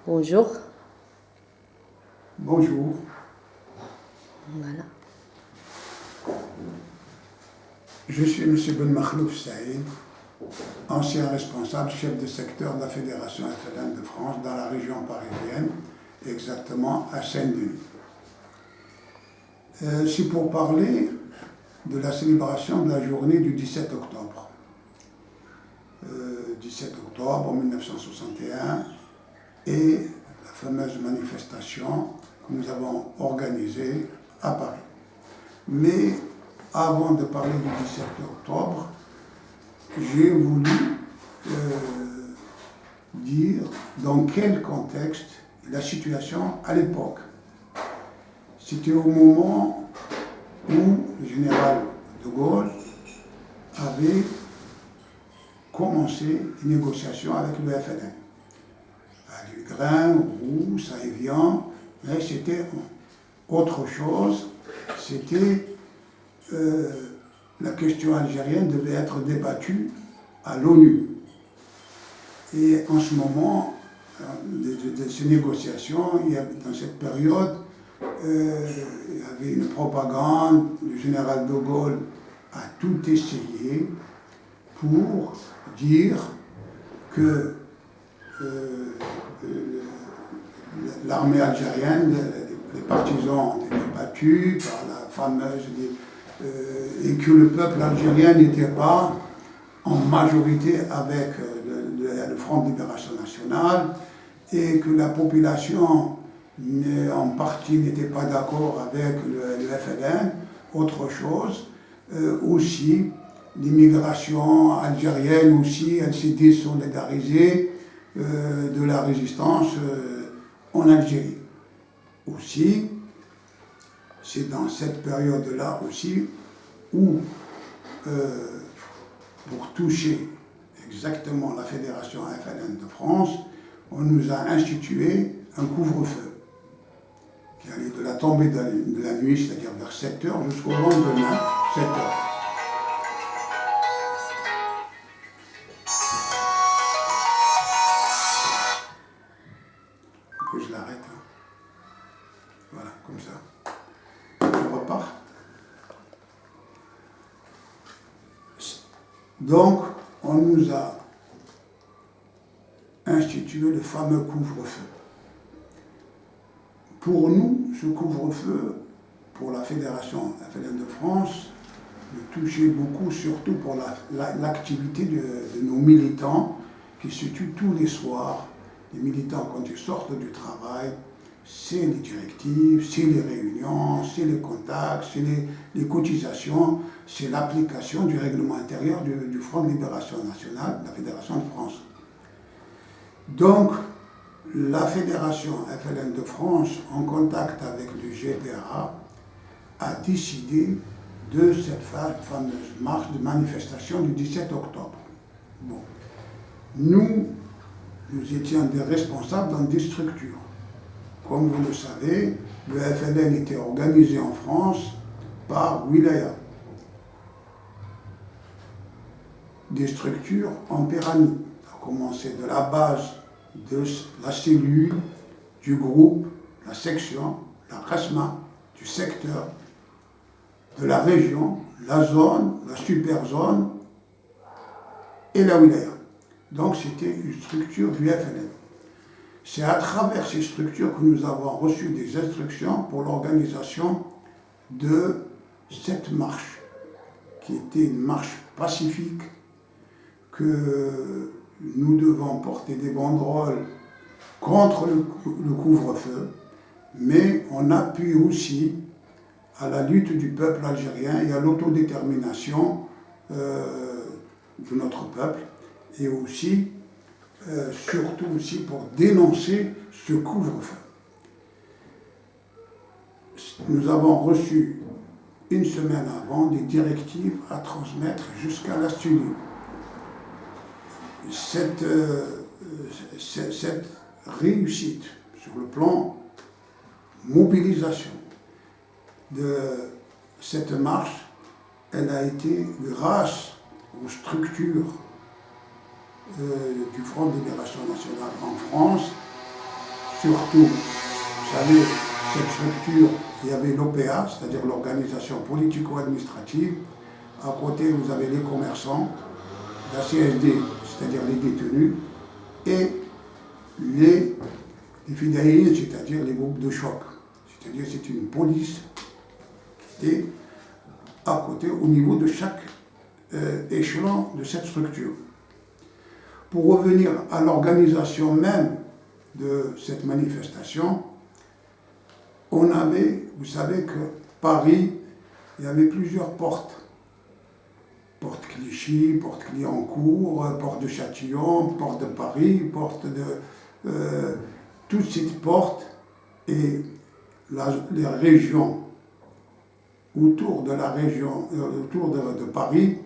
Bonjour. Bonjour. Voilà. Je suis M. Ben Makhlouf Saïd, ancien responsable, chef de secteur de la Fédération FLN de France dans la région parisienne, exactement à Saint-Denis. C'est pour parler de la célébration de la journée du 17 octobre. 17 octobre 1961 et la fameuse manifestation que nous avons organisée à Paris. Mais avant de parler du 17 octobre, j'ai voulu dire dans quel contexte la situation à l'époque. C'était au moment où le général de Gaulle avait commencé les négociations avec le FLN. À Lugrain, Roux, ça y vient, mais c'était autre chose. C'était la question algérienne devait être débattue à l'ONU. Et en ce moment, de ces négociations, dans cette période, il y avait une propagande. Le général de Gaulle a tout essayé pour dire que l'armée algérienne, les partisans ont été battus par la fameuse... et que le peuple algérien n'était pas en majorité avec le Front de Libération Nationale et que la population en partie n'était pas d'accord avec le FLN. Autre chose, aussi l'immigration algérienne aussi, elle s'est désolidarisée de la résistance en Algérie. Aussi, c'est dans cette période-là aussi où, pour toucher exactement la Fédération FLN de France, on nous a institué un couvre-feu qui allait de la tombée de la nuit, c'est-à-dire vers 7 heures, jusqu'au lendemain, 7 heures. Que je l'arrête. Hein. Voilà, comme ça. Je repars. Donc, on nous a institué le fameux couvre-feu. Pour nous, ce couvre-feu, pour la Fédération FLN de France, nous touchait beaucoup, surtout pour l'activité de nos militants qui se tuent tous les soirs. Les militants, quand ils sortent du travail, c'est les directives, c'est les réunions, c'est les contacts, c'est les cotisations, c'est l'application du règlement intérieur du Front de Libération Nationale, de la Fédération de France. Donc, la Fédération FLN de France, en contact avec le GPA, a décidé de cette fameuse marche de manifestation du 17 octobre. Bon. Nous étions des responsables dans des structures. Comme vous le savez, le FLN était organisé en France par Wilaya. Des structures en pyramide. Ça a commencé de la base de la cellule, du groupe, la section, la RASMA, du secteur, de la région, la zone, la super zone et la wilaya. Donc c'était une structure du FLN. C'est à travers ces structures que nous avons reçu des instructions pour l'organisation de cette marche, qui était une marche pacifique, que nous devons porter des banderoles contre le couvre-feu, mais on appuie aussi à la lutte du peuple algérien et à l'autodétermination de notre peuple, et aussi, surtout aussi pour dénoncer ce couvre-feu. Nous avons reçu une semaine avant des directives à transmettre jusqu'à la cellule. Cette réussite sur le plan mobilisation de cette marche, elle a été grâce aux structures du Front de Libération Nationale en France surtout, vous savez, cette structure, il y avait l'OPA, c'est-à-dire l'organisation politico-administrative. À côté, vous avez les commerçants, la CSD, c'est-à-dire les détenus, et les fidèles, c'est-à-dire les groupes de choc. C'est-à-dire c'est une police qui était à côté, au niveau de chaque échelon de cette structure. Pour revenir à l'organisation même de cette manifestation, on avait, vous savez que Paris, il y avait plusieurs portes. Porte Clichy, porte Clignancourt, porte de Châtillon, porte de Paris, porte de... toutes ces portes et les régions autour de la région, autour de Paris,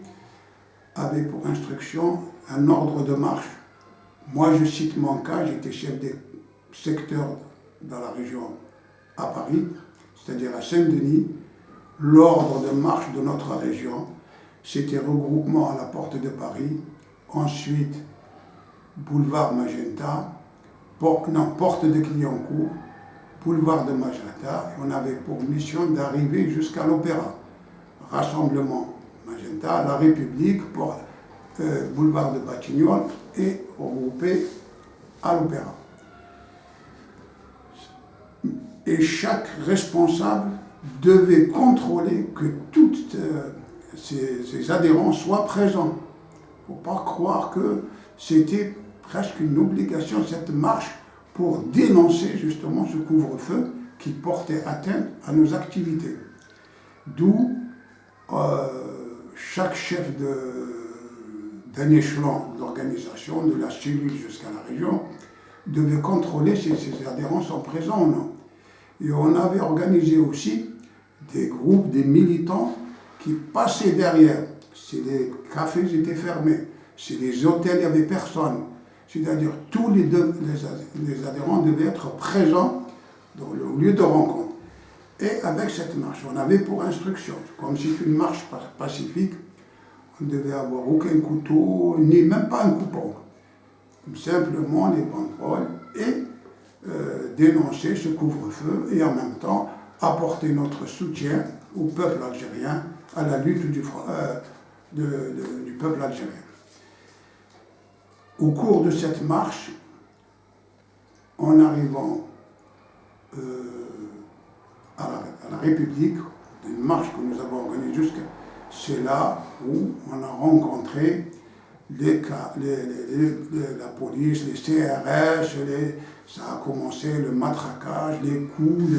avaient pour instruction un ordre de marche. Moi, je cite mon cas, j'étais chef des secteurs dans la région à Paris, c'est-à-dire à Saint-Denis. L'ordre de marche de notre région, c'était regroupement à la porte de Paris, ensuite boulevard Magenta, porte de Clignancourt, boulevard de Magenta, et on avait pour mission d'arriver jusqu'à l'Opéra. Rassemblement Magenta, la République, boulevard de Batignolles, et regroupé à l'Opéra. Et chaque responsable devait contrôler que tous ses adhérents soient présents. Il ne faut pas croire que c'était presque une obligation, cette marche, pour dénoncer justement ce couvre-feu qui portait atteinte à nos activités. D'où chaque chef d'un échelon d'organisation, de la cellule jusqu'à la région, devait contrôler si ses adhérents sont présents ou non. Et on avait organisé aussi des groupes, des militants qui passaient derrière. Si les cafés étaient fermés, si les hôtels, il n'y avait personne. C'est-à-dire tous les adhérents devaient être présents dans le lieu de rencontre. Et avec cette marche, on avait pour instruction, comme c'est une marche pacifique, on ne devait avoir aucun couteau, ni même pas un coupon. Simplement les banderoles et dénoncer ce couvre-feu et en même temps apporter notre soutien au peuple algérien, à la lutte du peuple algérien. Au cours de cette marche, en arrivant à la République, une marche que nous avons organisée c'est là où on a rencontré la police, les CRS, ça a commencé le matraquage, les coups,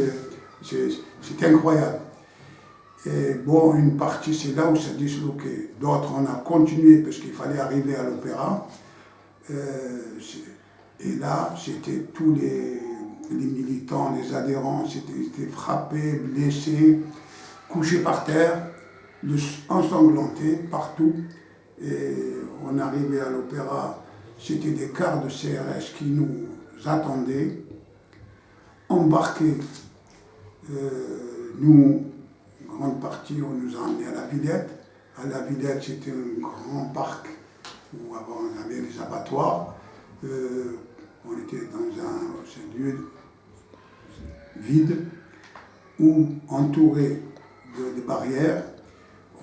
c'est incroyable. Et bon, une partie, c'est là où ça disloqué. D'autres, on a continué parce qu'il fallait arriver à l'Opéra. Et là, c'était tous les militants, les adhérents, étaient frappés, blessés, couchés par terre, ensanglantés partout. Et on arrivait à l'Opéra, c'était des cars de CRS qui nous attendaient, embarqués. Nous, une grande partie, on nous a emmenés à la Villette. À la Villette, c'était un grand parc où avant on avait les abattoirs. On était dans un lieu vide où, entouré de barrières,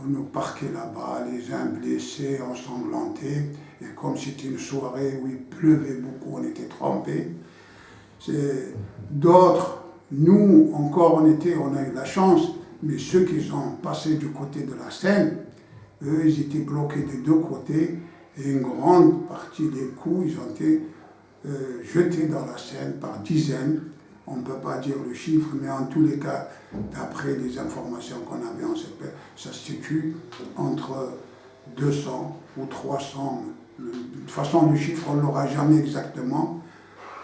on nous parquait là-bas, les uns blessés, ensanglantés. Et comme c'était une soirée où il pleuvait beaucoup, on était trempés. D'autres, nous encore, on a eu la chance, mais ceux qui sont passés du côté de la Seine, eux, ils étaient bloqués des deux côtés. Et une grande partie des coups, ils ont été jetés dans la Seine par dizaines. On ne peut pas dire le chiffre, mais en tous les cas, d'après les informations qu'on avait en cette période, ça se situe entre 200 ou 300. De toute façon, le chiffre, on ne l'aura jamais exactement,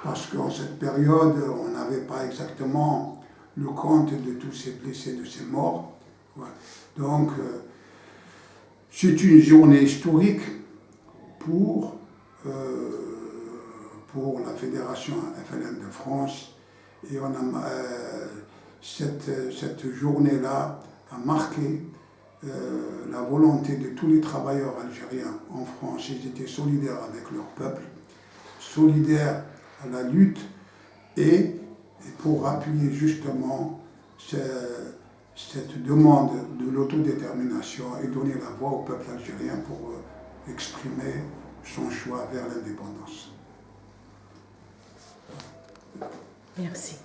parce qu'en cette période, on n'avait pas exactement le compte de tous ces blessés, de ces morts. Ouais. Donc, c'est une journée historique pour la Fédération FLN de France. Et cette journée-là a marqué la volonté de tous les travailleurs algériens en France. Ils étaient solidaires avec leur peuple, solidaires à la lutte et pour appuyer justement cette demande de l'autodétermination et donner la voix au peuple algérien pour exprimer son choix vers l'indépendance. Merci.